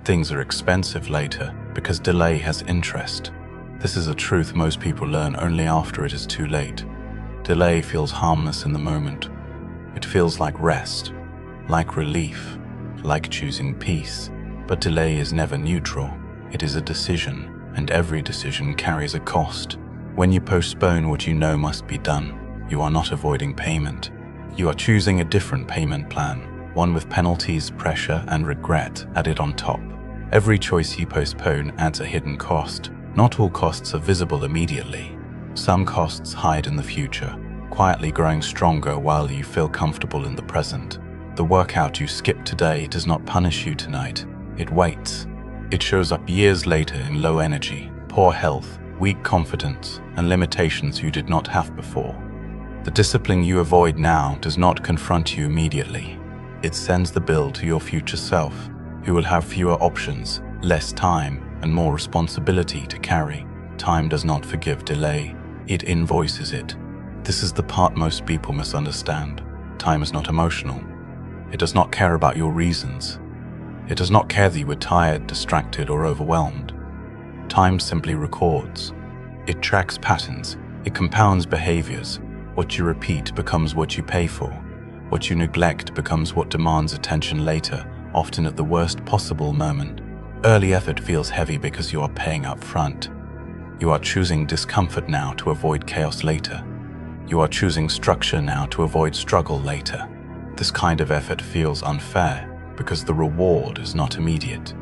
things are expensive later because delay has interest. This is a truth most people learn only after it is too late. Delay feels harmless in the moment. It feels like rest, like relief, like choosing peace. But delay is never neutral. It is a decision, and every decision carries a cost. When you postpone what you know must be done, you are not avoiding payment. You are choosing a different payment plan, one with penalties, pressure, and regret added on top. Every choice you postpone adds a hidden cost. Not all costs are visible immediately. Some costs hide in the future, quietly growing stronger while you feel comfortable in the present. The workout you skip today does not punish you tonight. It waits. It shows up years later in low energy, poor health, weak confidence, and limitations you did not have before. The discipline you avoid now does not confront you immediately. It sends the bill to your future self, who will have fewer options, less time, and more responsibility to carry. Time does not forgive delay. It invoices it. This is the part most people misunderstand. Time is not emotional. It does not care about your reasons. It does not care that you were tired, distracted, or overwhelmed. Time simply records. It tracks patterns. It compounds behaviors. What you repeat becomes what you pay for. What you neglect becomes what demands attention later, often at the worst possible moment. Early effort feels heavy because you are paying up front. You are choosing discomfort now to avoid chaos later. You are choosing structure now to avoid struggle later. This kind of effort feels unfair because the reward is not immediate.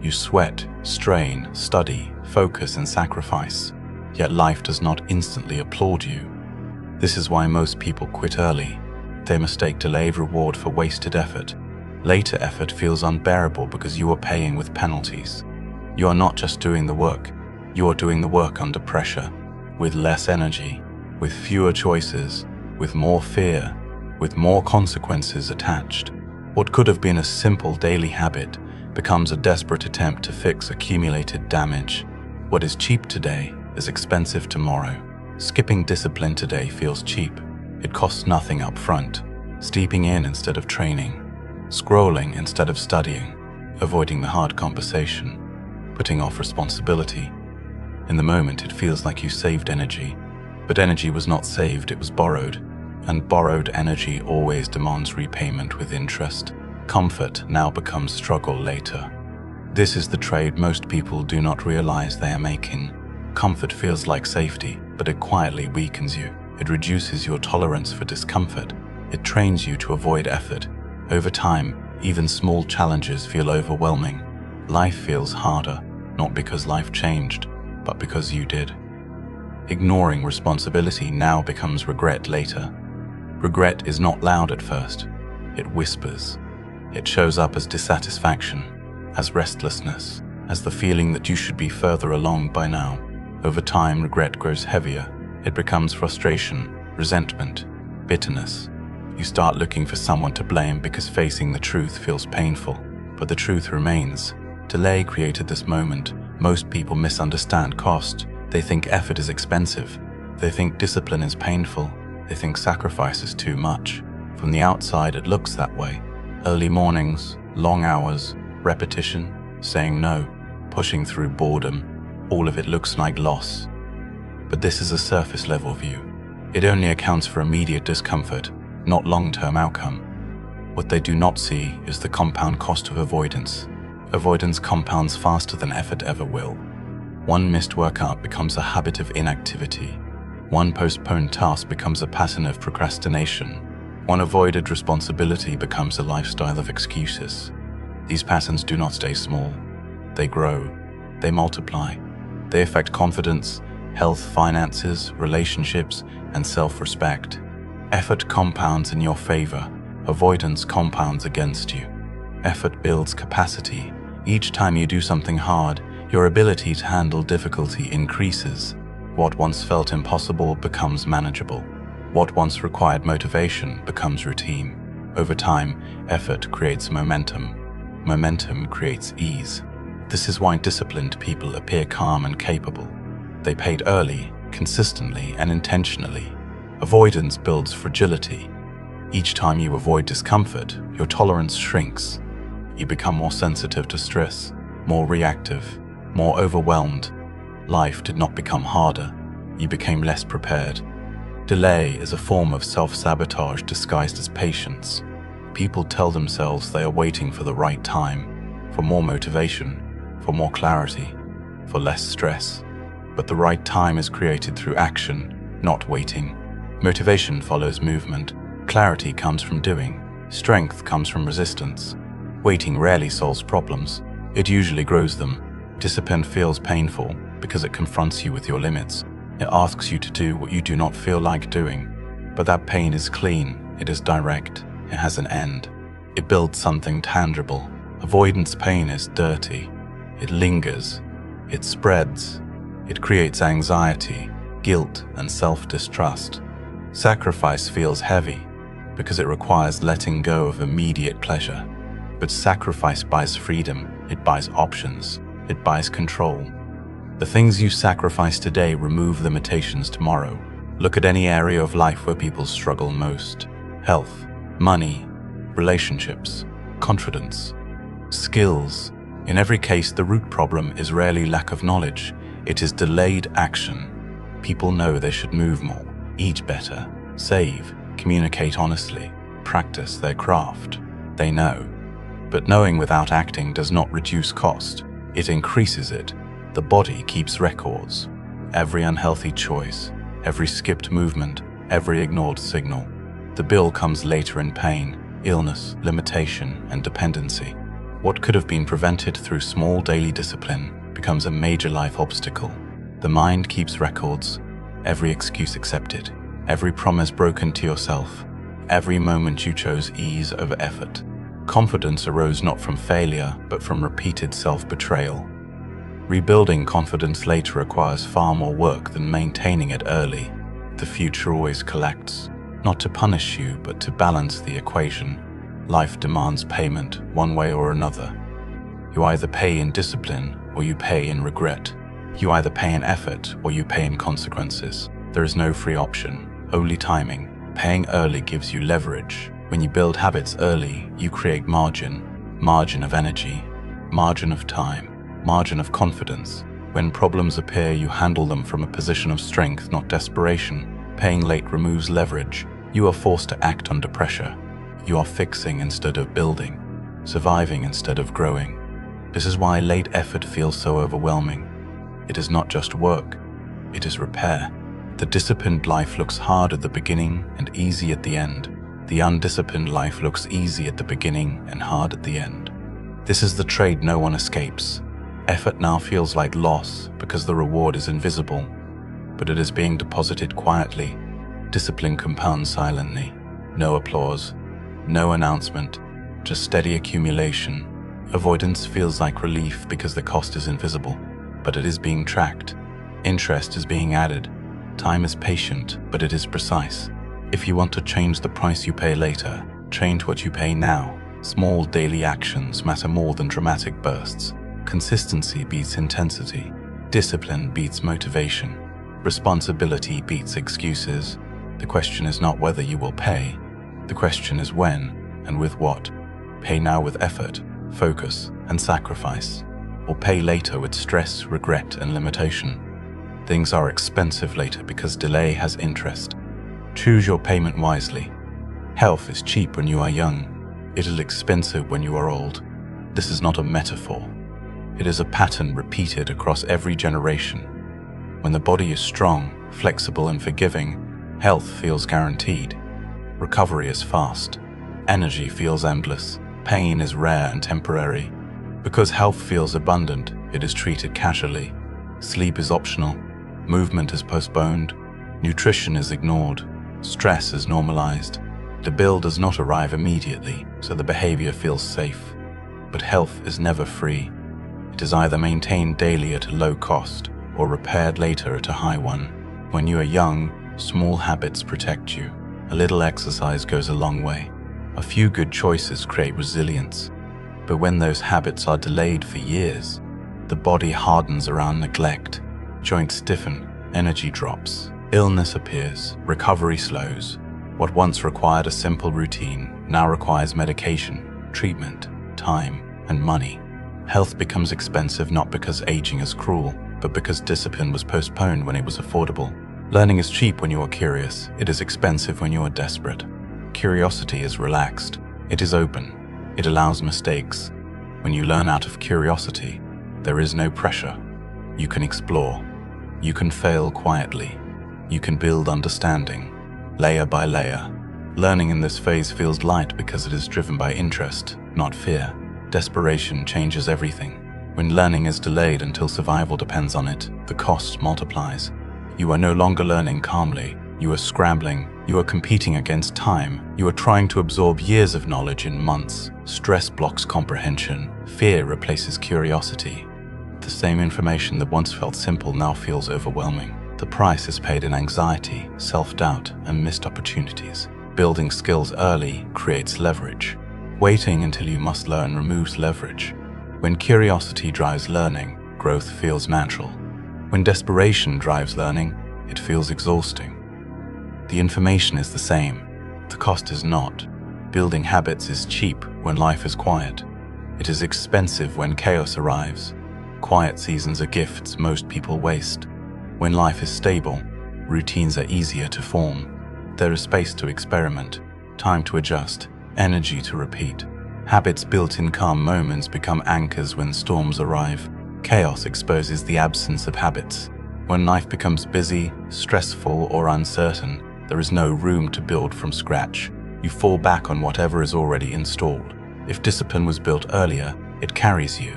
You sweat, strain, study, focus, and sacrifice, yet life does not instantly applaud you. This is why most people quit early. They mistake delayed reward for wasted effort. Later effort feels unbearable because you are paying with penalties. You are not just doing the work, you are doing the work under pressure, with less energy, with fewer choices, with more fear, with more consequences attached. What could have been a simple daily habit becomes a desperate attempt to fix accumulated damage. What is cheap today is expensive tomorrow. Skipping discipline today feels cheap. It costs nothing up front. Steeping in instead of training. Scrolling instead of studying, avoiding the hard conversation, putting off responsibility. In the moment, it feels like you saved energy, but energy was not saved, it was borrowed, and borrowed energy always demands repayment with interest. Comfort now becomes struggle later. This is the trade most people do not realize they are making. Comfort feels like safety, but it quietly weakens you. It reduces your tolerance for discomfort. It trains you to avoid effort. Over time, even small challenges feel overwhelming. Life feels harder, not because life changed, but because you did. Ignoring responsibility now becomes regret later. Regret is not loud at first. It whispers. It shows up as dissatisfaction, as restlessness, as the feeling that you should be further along by now. Over time, regret grows heavier. It becomes frustration, resentment, bitterness. You start looking for someone to blame because facing the truth feels painful. But the truth remains. Delay created this moment. Most people misunderstand cost. They think effort is expensive. They think discipline is painful. They think sacrifice is too much. From the outside, it looks that way. Early mornings, long hours, repetition, saying no, pushing through boredom. All of it looks like loss. But this is a surface level view. It only accounts for immediate discomfort, not long-term outcome. What they do not see is the compound cost of avoidance. Avoidance compounds faster than effort ever will. One missed workout becomes a habit of inactivity. One postponed task becomes a pattern of procrastination. One avoided responsibility becomes a lifestyle of excuses. These patterns do not stay small. They grow. They multiply. They affect confidence, health, finances, relationships, and self-respect. Effort compounds in your favor. Avoidance compounds against you. Effort builds capacity. Each time you do something hard, your ability to handle difficulty increases. What once felt impossible becomes manageable. What once required motivation becomes routine. Over time, effort creates momentum. Momentum creates ease. This is why disciplined people appear calm and capable. They paid early, consistently, and intentionally. Avoidance builds fragility. Each time you avoid discomfort, your tolerance shrinks. You become more sensitive to stress, more reactive, more overwhelmed. Life did not become harder, you became less prepared. Delay is a form of self-sabotage disguised as patience. People tell themselves they are waiting for the right time, for more motivation, for more clarity, for less stress. But the right time is created through action, not waiting. Motivation follows movement. Clarity comes from doing. Strength comes from resistance. Waiting rarely solves problems. It usually grows them. Discipline feels painful because it confronts you with your limits. It asks you to do what you do not feel like doing. But that pain is clean, it is direct, it has an end. It builds something tangible. Avoidance pain is dirty. It lingers. It spreads. It creates anxiety, guilt, and self-distrust. Sacrifice feels heavy because it requires letting go of immediate pleasure. But sacrifice buys freedom, it buys options, it buys control. The things you sacrifice today remove limitations tomorrow. Look at any area of life where people struggle most. Health, money, relationships, confidence, skills. In every case, the root problem is rarely lack of knowledge. It is delayed action. People know they should move more, eat better, save, communicate honestly, practice their craft. They know. But knowing without acting does not reduce cost. It increases it. The body keeps records. Every unhealthy choice, every skipped movement, every ignored signal. The bill comes later in pain, illness, limitation, and dependency. What could have been prevented through small daily discipline becomes a major life obstacle. The mind keeps records, every excuse accepted, every promise broken to yourself, every moment you chose ease over effort. Confidence arose not from failure, but from repeated self-betrayal. Rebuilding confidence later requires far more work than maintaining it early. The future always collects, not to punish you, but to balance the equation. Life demands payment, one way or another. You either pay in discipline, or you pay in regret. You either pay in effort, or you pay in consequences. There is no free option, only timing. Paying early gives you leverage. When you build habits early, you create margin of energy, margin of time, margin of confidence. When problems appear, you handle them from a position of strength, not desperation. Paying late removes leverage. You are forced to act under pressure. You are fixing instead of building, surviving instead of growing. This is why late effort feels so overwhelming. It is not just work, it is repair. The disciplined life looks hard at the beginning and easy at the end. The undisciplined life looks easy at the beginning and hard at the end. This is the trade no one escapes. Effort now feels like loss because the reward is invisible, but it is being deposited quietly. Discipline compounds silently. No applause, no announcement, just steady accumulation. Avoidance feels like relief because the cost is invisible, but it is being tracked. Interest is being added. Time is patient, but it is precise. If you want to change the price you pay later, change what you pay now. Small daily actions matter more than dramatic bursts. Consistency beats intensity. Discipline beats motivation. Responsibility beats excuses. The question is not whether you will pay. The question is when and with what. Pay now with effort, focus, and sacrifice, or pay later with stress, regret, and limitation. Things are expensive later because delay has interest. Choose your payment wisely. Health is cheap when you are young. It is expensive when you are old. This is not a metaphor. It is a pattern repeated across every generation. When the body is strong, flexible, and forgiving, health feels guaranteed. Recovery is fast. Energy feels endless. Pain is rare and temporary. Because health feels abundant, it is treated casually. Sleep is optional. Movement is postponed. Nutrition is ignored. Stress is normalized. The bill does not arrive immediately, so the behavior feels safe. But health is never free. It is either maintained daily at a low cost or repaired later at a high one. When you are young, small habits protect you. A little exercise goes a long way. A few good choices create resilience. But when those habits are delayed for years, the body hardens around neglect. Joints stiffen, energy drops, illness appears, recovery slows. What once required a simple routine now requires medication, treatment, time, and money. Health becomes expensive not because aging is cruel, but because discipline was postponed when it was affordable. Learning is cheap when you are curious. It is expensive when you are desperate. Curiosity is relaxed. It is open. It allows mistakes. When you learn out of curiosity, there is no pressure. You can explore. You can fail quietly. You can build understanding, layer by layer. Learning in this phase feels light because it is driven by interest, not fear. Desperation changes everything. When learning is delayed until survival depends on it, the cost multiplies. You are no longer learning calmly. You are scrambling. You are competing against time. You are trying to absorb years of knowledge in months. Stress blocks comprehension. Fear replaces curiosity. The same information that once felt simple now feels overwhelming. The price is paid in anxiety, self-doubt, and missed opportunities. Building skills early creates leverage. Waiting until you must learn removes leverage. When curiosity drives learning, growth feels natural. When desperation drives learning, it feels exhausting. The information is the same. The cost is not. Building habits is cheap when life is quiet. It is expensive when chaos arrives. Quiet seasons are gifts most people waste. When life is stable, routines are easier to form. There is space to experiment, time to adjust, energy to repeat. Habits built in calm moments become anchors when storms arrive. Chaos exposes the absence of habits. When life becomes busy, stressful, or uncertain, there is no room to build from scratch. You fall back on whatever is already installed. If discipline was built earlier, it carries you.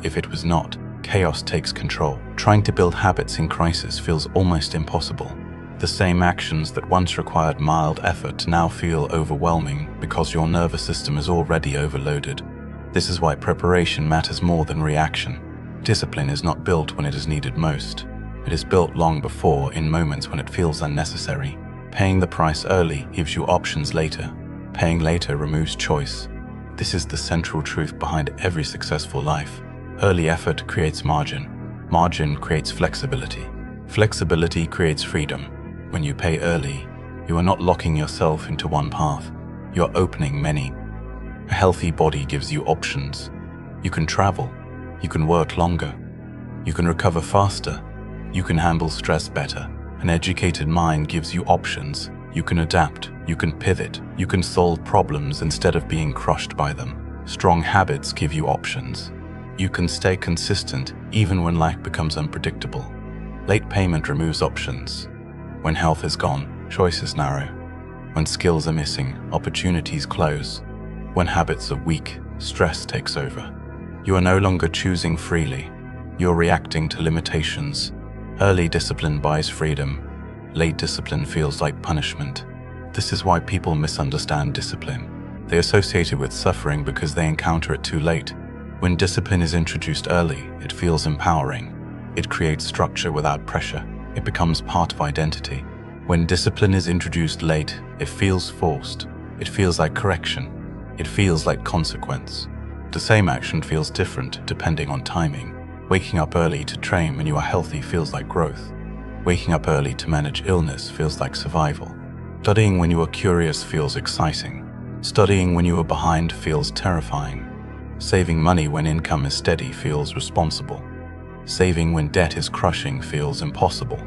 If it was not, chaos takes control. Trying to build habits in crisis feels almost impossible. The same actions that once required mild effort now feel overwhelming because your nervous system is already overloaded. This is why preparation matters more than reaction. Discipline is not built when it is needed most. It is built long before, in moments when it feels unnecessary. Paying the price early gives you options later. Paying later removes choice. This is the central truth behind every successful life. Early effort creates margin. Margin creates flexibility. Flexibility creates freedom. When you pay early, you are not locking yourself into one path. You are opening many. A healthy body gives you options. You can travel. You can work longer. You can recover faster. You can handle stress better. An educated mind gives you options. You can adapt. You can pivot. You can solve problems instead of being crushed by them. Strong habits give you options. You can stay consistent even when life becomes unpredictable. Late payment removes options. When health is gone, choices narrow. When skills are missing, opportunities close. When habits are weak, stress takes over. You are no longer choosing freely. You are reacting to limitations. Early discipline buys freedom. Late discipline feels like punishment. This is why people misunderstand discipline. They associate it with suffering because they encounter it too late. When discipline is introduced early, it feels empowering. It creates structure without pressure. It becomes part of identity. When discipline is introduced late, it feels forced. It feels like correction. It feels like consequence. The same action feels different depending on timing. Waking up early to train when you are healthy feels like growth. Waking up early to manage illness feels like survival. Studying when you are curious feels exciting. Studying when you are behind feels terrifying. Saving money when income is steady feels responsible. Saving when debt is crushing feels impossible.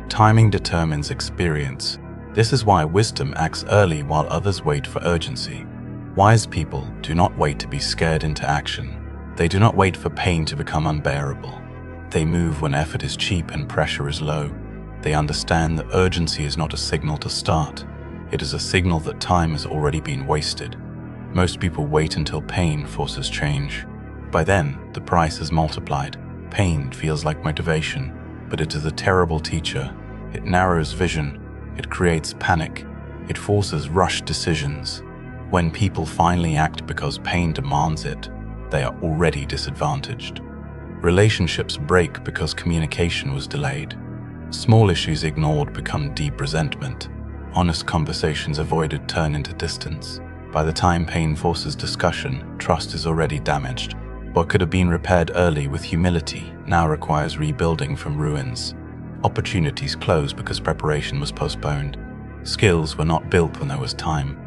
Timing determines experience. This is why wisdom acts early while others wait for urgency. Wise people do not wait to be scared into action. They do not wait for pain to become unbearable. They move when effort is cheap and pressure is low. They understand that urgency is not a signal to start. It is a signal that time has already been wasted. Most people wait until pain forces change. By then, the price is multiplied. Pain feels like motivation, but it is a terrible teacher. It narrows vision. It creates panic. It forces rushed decisions. When people finally act because pain demands it, they are already disadvantaged. Relationships break because communication was delayed. Small issues ignored become deep resentment. Honest conversations avoided turn into distance. By the time pain forces discussion, trust is already damaged. What could have been repaired early with humility now requires rebuilding from ruins. Opportunities close because preparation was postponed. Skills were not built when there was time.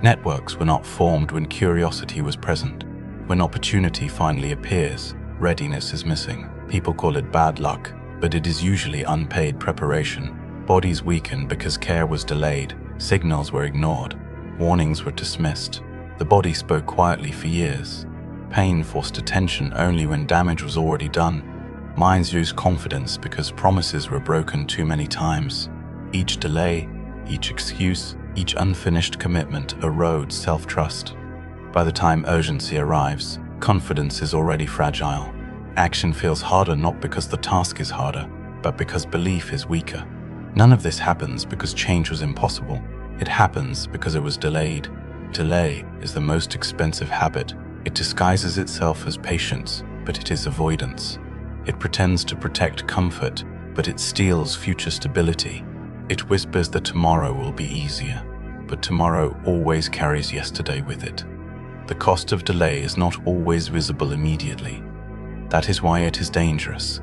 Networks were not formed when curiosity was present. When opportunity finally appears, readiness is missing. People call it bad luck, but it is usually unpaid preparation. Bodies weaken because care was delayed, signals were ignored, warnings were dismissed. The body spoke quietly for years. Pain forced attention only when damage was already done. Minds lose confidence because promises were broken too many times. Each delay, each excuse, each unfinished commitment erodes self-trust. By the time urgency arrives, confidence is already fragile. Action feels harder not because the task is harder, but because belief is weaker. None of this happens because change was impossible. It happens because it was delayed. Delay is the most expensive habit. It disguises itself as patience, but it is avoidance. It pretends to protect comfort, but it steals future stability. It whispers that tomorrow will be easier, but tomorrow always carries yesterday with it. The cost of delay is not always visible immediately. That is why it is dangerous.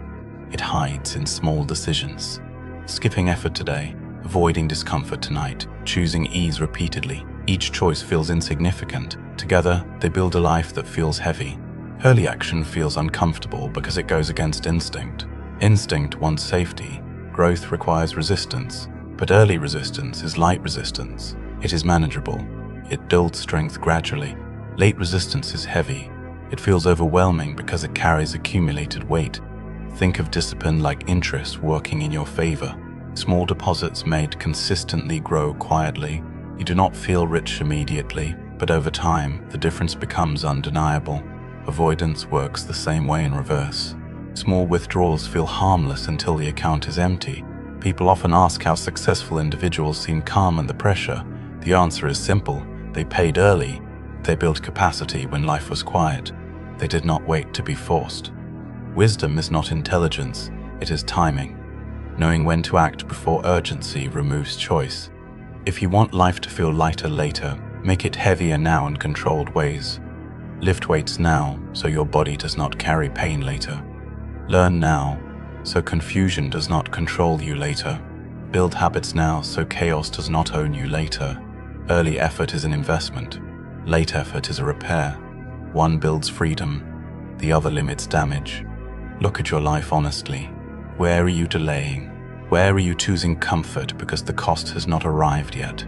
It hides in small decisions. Skipping effort today, avoiding discomfort tonight, choosing ease repeatedly. Each choice feels insignificant. Together, they build a life that feels heavy. Early action feels uncomfortable because it goes against instinct. Instinct wants safety. Growth requires resistance. But early resistance is light resistance. It is manageable. It builds strength gradually. Late resistance is heavy. It feels overwhelming because it carries accumulated weight. Think of discipline like interest working in your favor. Small deposits made consistently grow quietly. You do not feel rich immediately, but over time, the difference becomes undeniable. Avoidance works the same way in reverse. Small withdrawals feel harmless until the account is empty. People often ask how successful individuals seem calm under pressure. The answer is simple. They paid early. They built capacity when life was quiet. They did not wait to be forced. Wisdom is not intelligence, it is timing. Knowing when to act before urgency removes choice. If you want life to feel lighter later, make it heavier now in controlled ways. Lift weights now so your body does not carry pain later. Learn now so confusion does not control you later. Build habits now so chaos does not own you later. Early effort is an investment. Late effort is a repair. One builds freedom, the other limits damage. Look at your life honestly. Where are you delaying? Where are you choosing comfort because the cost has not arrived yet?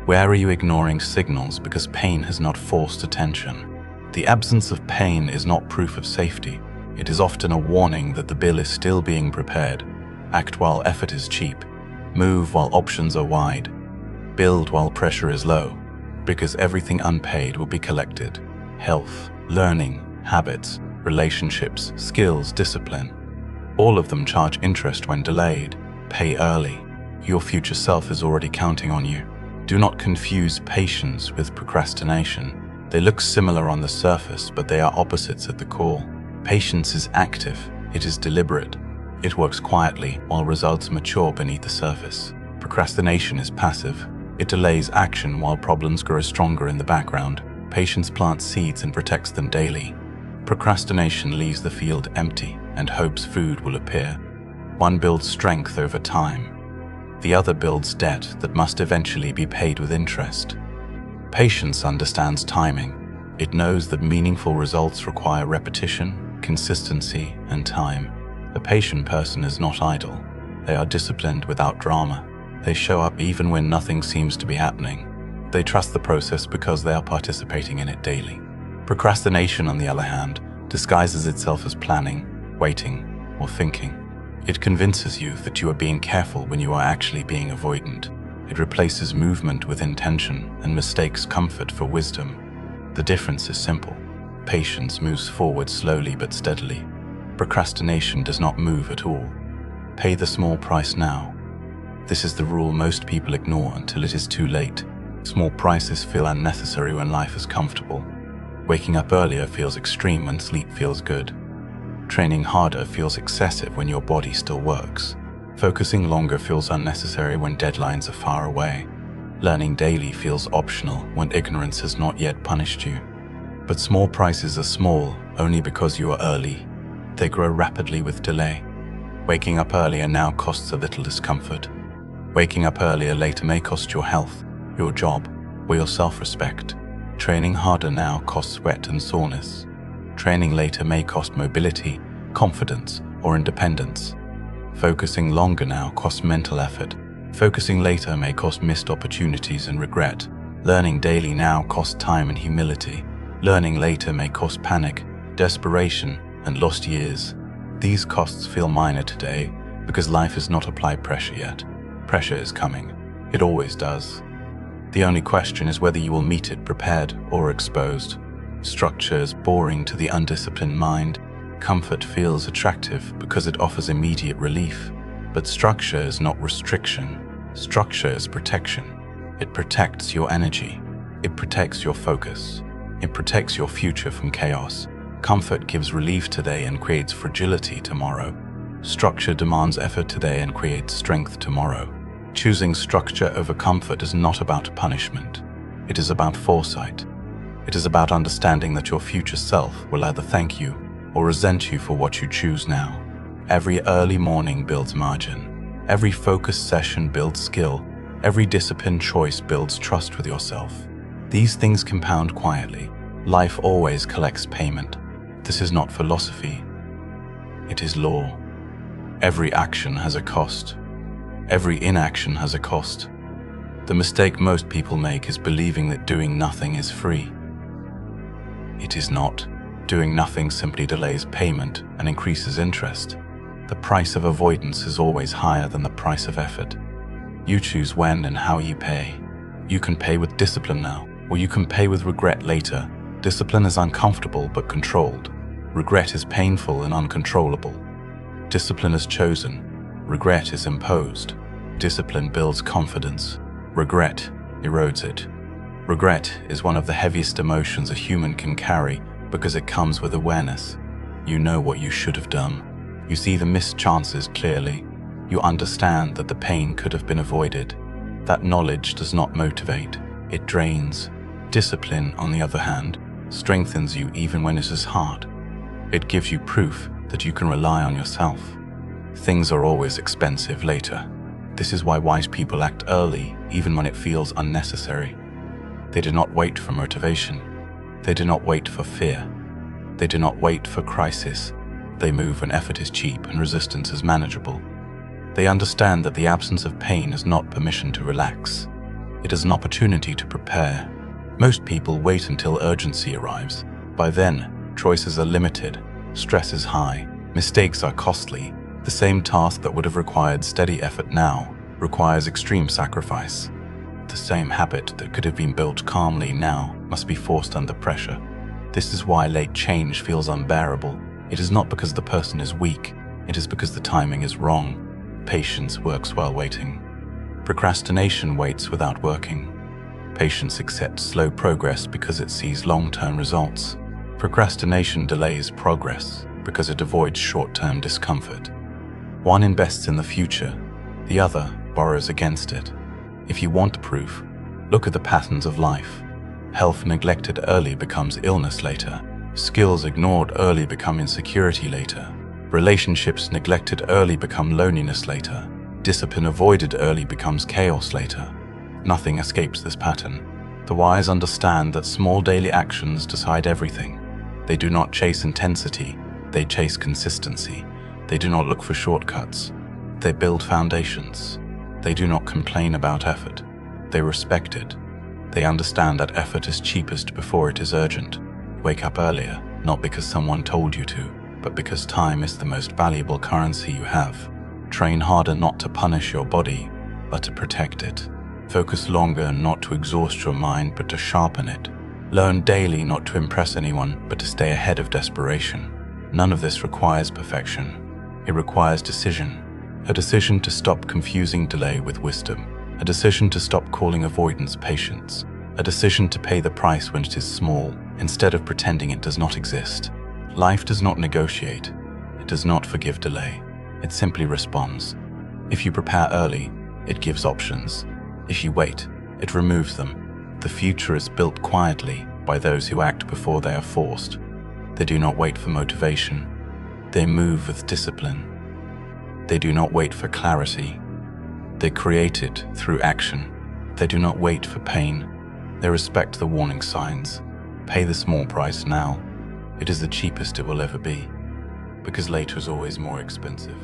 Where are you ignoring signals because pain has not forced attention? The absence of pain is not proof of safety. It is often a warning that the bill is still being prepared. Act while effort is cheap. Move while options are wide. Build while pressure is low. Because everything unpaid will be collected. Health, learning, habits, relationships, skills, discipline. All of them charge interest when delayed. Pay early. Your future self is already counting on you. Do not confuse patience with procrastination. They look similar on the surface, but they are opposites at the core. Patience is active. It is deliberate. It works quietly while results mature beneath the surface. Procrastination is passive. It delays action while problems grow stronger in the background. Patience plants seeds and protects them daily. Procrastination leaves the field empty and hopes food will appear. One builds strength over time. The other builds debt that must eventually be paid with interest. Patience understands timing. It knows that meaningful results require repetition, consistency, and time. A patient person is not idle. They are disciplined without drama. They show up even when nothing seems to be happening. They trust the process because they are participating in it daily. Procrastination, on the other hand, disguises itself as planning, waiting, or thinking. It convinces you that you are being careful when you are actually being avoidant. It replaces movement with intention and mistakes comfort for wisdom. The difference is simple. Patience moves forward slowly but steadily. Procrastination does not move at all. Pay the small price now. This is the rule most people ignore until it is too late. Small prices feel unnecessary when life is comfortable. Waking up earlier feels extreme when sleep feels good. Training harder feels excessive when your body still works. Focusing longer feels unnecessary when deadlines are far away. Learning daily feels optional when ignorance has not yet punished you. But small prices are small only because you are early. They grow rapidly with delay. Waking up earlier now costs a little discomfort. Waking up earlier later may cost your health, your job, or your self-respect. Training harder now costs sweat and soreness. Training later may cost mobility, confidence, or independence. Focusing longer now costs mental effort. Focusing later may cost missed opportunities and regret. Learning daily now costs time and humility. Learning later may cost panic, desperation, and lost years. These costs feel minor today because life has not applied pressure yet. Pressure is coming. It always does. The only question is whether you will meet it prepared or exposed. Structure is boring to the undisciplined mind. Comfort feels attractive because it offers immediate relief. But structure is not restriction. Structure is protection. It protects your energy. It protects your focus. It protects your future from chaos. Comfort gives relief today and creates fragility tomorrow. Structure demands effort today and creates strength tomorrow. Choosing structure over comfort is not about punishment. It is about foresight. It is about understanding that your future self will either thank you or resent you for what you choose now. Every early morning builds margin. Every focused session builds skill. Every disciplined choice builds trust with yourself. These things compound quietly. Life always collects payment. This is not philosophy. It is law. Every action has a cost. Every inaction has a cost. The mistake most people make is believing that doing nothing is free. It is not. Doing nothing simply delays payment and increases interest. The price of avoidance is always higher than the price of effort. You choose when and how you pay. You can pay with discipline now, or you can pay with regret later. Discipline is uncomfortable but controlled. Regret is painful and uncontrollable. Discipline is chosen. Regret is imposed. Discipline builds confidence. Regret erodes it. Regret is one of the heaviest emotions a human can carry because it comes with awareness. You know what you should have done. You see the missed chances clearly. You understand that the pain could have been avoided. That knowledge does not motivate. It drains. Discipline, on the other hand, strengthens you even when it is hard. It gives you proof that you can rely on yourself. Things are always expensive later. This is why wise people act early, even when it feels unnecessary. They do not wait for motivation. They do not wait for fear. They do not wait for crisis. They move when effort is cheap and resistance is manageable. They understand that the absence of pain is not permission to relax. It is an opportunity to prepare. Most people wait until urgency arrives. By then, choices are limited, stress is high, mistakes are costly. The same task that would have required steady effort now requires extreme sacrifice. The same habit that could have been built calmly now must be forced under pressure. This is why late change feels unbearable. It is not because the person is weak, it is because the timing is wrong. Patience works while waiting. Procrastination waits without working. Patience accepts slow progress because it sees long-term results. Procrastination delays progress because it avoids short-term discomfort. One invests in the future, the other borrows against it. If you want proof, look at the patterns of life. Health neglected early becomes illness later. Skills ignored early become insecurity later. Relationships neglected early become loneliness later. Discipline avoided early becomes chaos later. Nothing escapes this pattern. The wise understand that small daily actions decide everything. They do not chase intensity, they chase consistency. They do not look for shortcuts. They build foundations. They do not complain about effort. They respect it. They understand that effort is cheapest before it is urgent. Wake up earlier, not because someone told you to, but because time is the most valuable currency you have. Train harder not to punish your body, but to protect it. Focus longer not to exhaust your mind, but to sharpen it. Learn daily not to impress anyone, but to stay ahead of desperation. None of this requires perfection. It requires decision. A decision to stop confusing delay with wisdom. A decision to stop calling avoidance patience. A decision to pay the price when it is small, instead of pretending it does not exist. Life does not negotiate. It does not forgive delay. It simply responds. If you prepare early, it gives options. If you wait, it removes them. The future is built quietly by those who act before they are forced. They do not wait for motivation. They move with discipline. They do not wait for clarity. They create it through action. They do not wait for pain. They respect the warning signs. Pay the small price now. It is the cheapest it will ever be, because later is always more expensive.